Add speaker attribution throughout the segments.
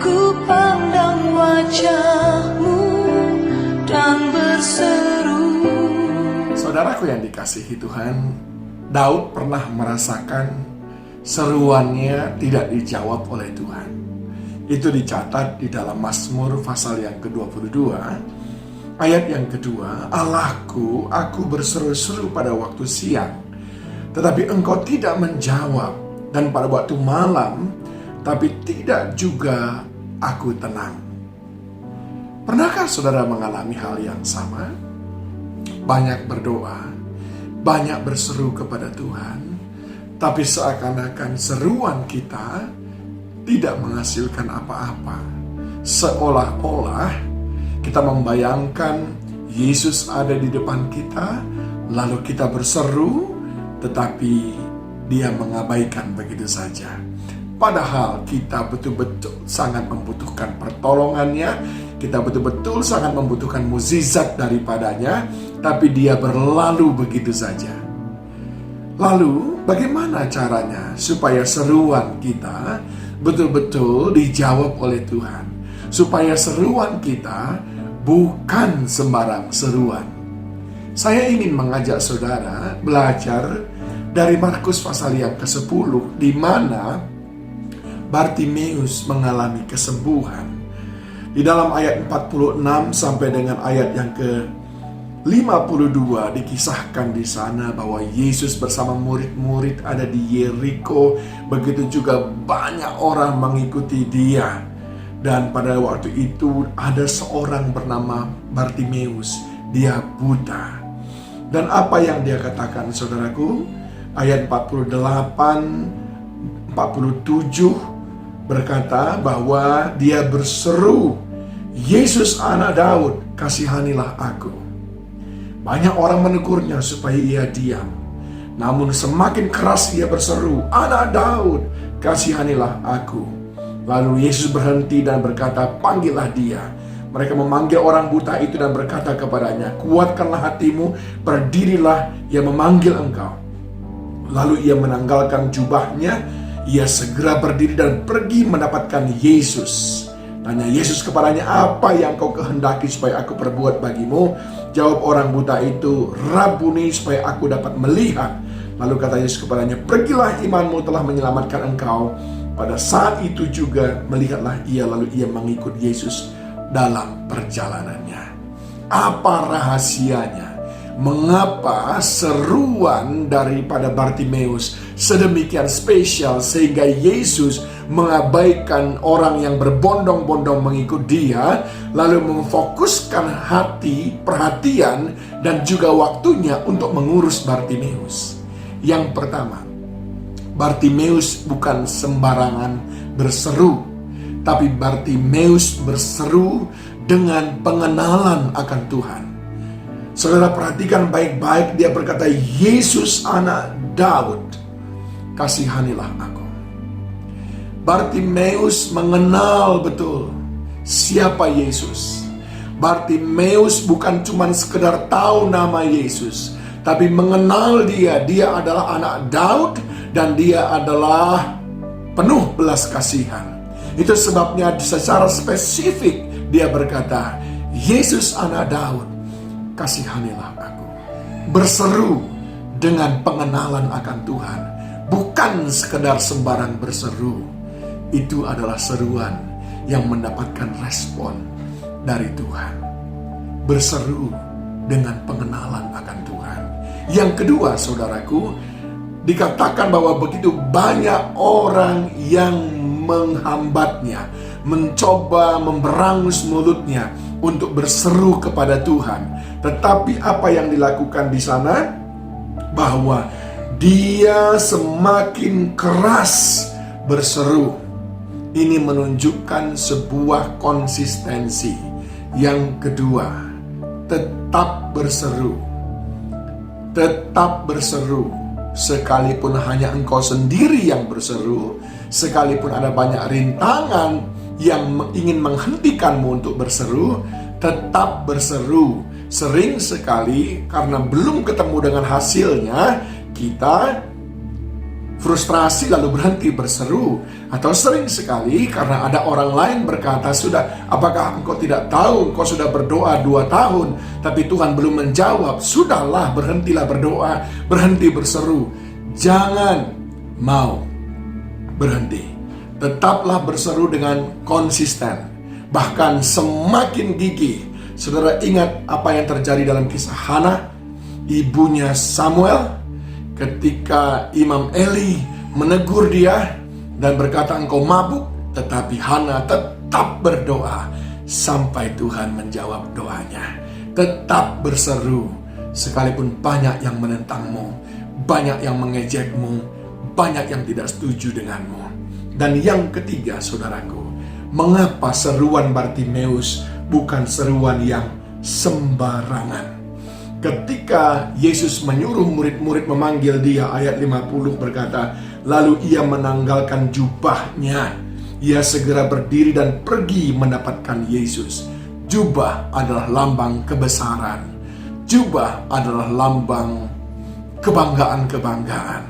Speaker 1: Ku pandang wajah-Mu dan berseru.
Speaker 2: Saudaraku yang dikasihi Tuhan, Daud pernah merasakan seruannya tidak dijawab oleh Tuhan. Itu dicatat di dalam Mazmur pasal yang ke-22, ayat yang kedua. Allahku, aku berseru-seru pada waktu siang, tetapi Engkau tidak menjawab, dan pada waktu malam, tapi tidak juga aku tenang. Pernahkah saudara mengalami hal yang sama? Banyak berdoa, banyak berseru kepada Tuhan, tapi seakan-akan seruan kita tidak menghasilkan apa-apa. Seolah-olah kita membayangkan Yesus ada di depan kita, lalu kita berseru, tetapi Dia mengabaikan begitu saja. Padahal kita betul-betul sangat membutuhkan pertolongannya, kita betul-betul sangat membutuhkan mukjizat daripadanya, tapi Dia berlalu begitu saja. Lalu bagaimana caranya supaya seruan kita betul-betul dijawab oleh Tuhan? Supaya seruan kita bukan sembarang seruan. Saya ingin mengajak saudara belajar dari Markus pasal yang ke-10, di mana Bartimeus mengalami kesembuhan. Di dalam ayat 46 sampai dengan ayat yang ke-52 dikisahkan di sana bahwa Yesus bersama murid-murid ada di Yeriko. Begitu juga banyak orang mengikuti Dia. Dan pada waktu itu ada seorang bernama Bartimeus. Dia buta. Dan apa yang dia katakan, saudaraku? Ayat 48, 47 berkata bahwa dia berseru, Yesus anak Daud, kasihanilah aku. Banyak orang menegurnya supaya ia diam. Namun semakin keras ia berseru, anak Daud, kasihanilah aku. Lalu Yesus berhenti dan berkata, panggillah dia. Mereka memanggil orang buta itu dan berkata kepadanya, kuatkanlah hatimu, berdirilah, ia memanggil engkau. Lalu ia menanggalkan jubahnya, ia segera berdiri dan pergi mendapatkan Yesus. Tanya Yesus kepadanya, apa yang kau kehendaki supaya aku perbuat bagimu? Jawab orang buta itu, Rabuni, supaya aku dapat melihat. Lalu kata Yesus kepadanya, pergilah, imanmu telah menyelamatkan engkau. Pada saat itu juga melihatlah ia, lalu ia mengikut Yesus dalam perjalanannya. Apa rahasianya? Mengapa seruan daripada Bartimeus sedemikian spesial sehingga Yesus mengabaikan orang yang berbondong-bondong mengikut Dia, lalu memfokuskan hati, perhatian, dan juga waktunya untuk mengurus Bartimeus? Yang pertama, Bartimeus bukan sembarangan berseru, tapi Bartimeus berseru dengan pengenalan akan Tuhan. Saudara perhatikan baik-baik, dia berkata, Yesus anak Daud, kasihanilah aku. Bartimeus mengenal betul siapa Yesus. Bartimeus bukan cuma sekedar tahu nama Yesus, tapi mengenal dia adalah anak Daud dan dia adalah penuh belas kasihan. Itu sebabnya secara spesifik dia berkata, Yesus anak Daud, kasihanilah aku. Berseru dengan pengenalan akan Tuhan, bukan sekedar sembarang berseru. Itu adalah seruan yang mendapatkan respon dari Tuhan. Berseru dengan pengenalan akan Tuhan. Yang kedua, saudaraku, dikatakan bahwa begitu banyak orang yang menghambatnya, mencoba memberangus mulutnya untuk berseru kepada Tuhan. Tetapi apa yang dilakukan di sana? Bahwa dia semakin keras berseru. Ini menunjukkan sebuah konsistensi. Yang kedua, tetap berseru. Tetap berseru. Sekalipun hanya engkau sendiri yang berseru, sekalipun ada banyak rintangan yang ingin menghentikanmu untuk berseru, tetap berseru. Sering sekali karena belum ketemu dengan hasilnya, kita frustrasi lalu berhenti berseru. Atau sering sekali karena ada orang lain berkata, "Sudah, apakah engkau tidak tahu engkau sudah berdoa 2 tahun tapi Tuhan belum menjawab?" Sudahlah, berhentilah berdoa, berhenti berseru. Jangan mau berhenti. Tetaplah berseru dengan konsisten, bahkan semakin gigih. Saudara ingat apa yang terjadi dalam kisah Hana, ibunya Samuel, ketika Imam Eli menegur dia dan berkata, "Engkau mabuk," tetapi Hana tetap berdoa sampai Tuhan menjawab doanya. Tetap berseru sekalipun banyak yang menentangmu, banyak yang mengejekmu, banyak yang tidak setuju denganmu. Dan yang ketiga, saudaraku, mengapa seruan Bartimeus bukan seruan yang sembarangan? Ketika Yesus menyuruh murid-murid memanggil dia, ayat 50 berkata, lalu ia menanggalkan jubahnya. Ia segera berdiri dan pergi mendapatkan Yesus. Jubah adalah lambang kebesaran. Jubah adalah lambang kebanggaan-kebanggaan.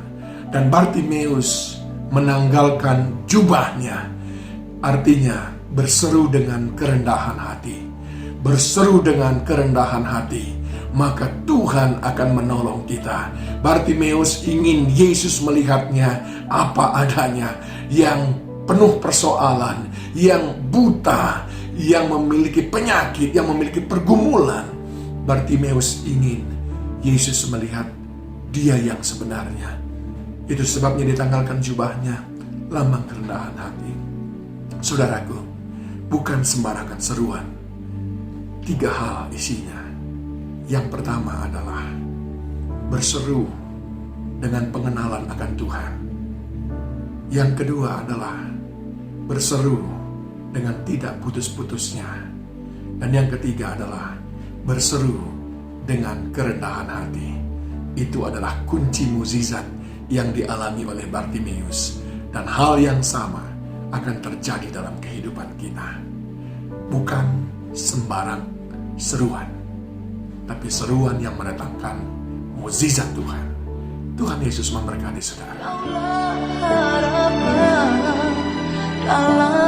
Speaker 2: Dan Bartimeus menanggalkan jubahnya. Artinya berseru dengan kerendahan hati. Berseru dengan kerendahan hati, maka Tuhan akan menolong kita. Bartimeus ingin Yesus melihatnya apa adanya, yang penuh persoalan, yang buta, yang memiliki penyakit, yang memiliki pergumulan. Bartimeus ingin Yesus melihat dia yang sebenarnya. Itu sebabnya ditanggalkan jubahnya, lambang kerendahan hati. Saudaraku, bukan sembarangan seruan. 3 hal isinya. Yang pertama adalah berseru dengan pengenalan akan Tuhan. Yang kedua adalah berseru dengan tidak putus-putusnya. Dan yang ketiga adalah berseru dengan kerendahan hati. Itu adalah kunci mukjizat yang dialami oleh Bartimeus. Dan hal yang sama akan terjadi dalam kehidupan kita. Bukan sembarang seruan, tapi seruan yang mendatangkan mukjizat Tuhan. Tuhan Yesus memberkati saudara.
Speaker 1: Harapan dalam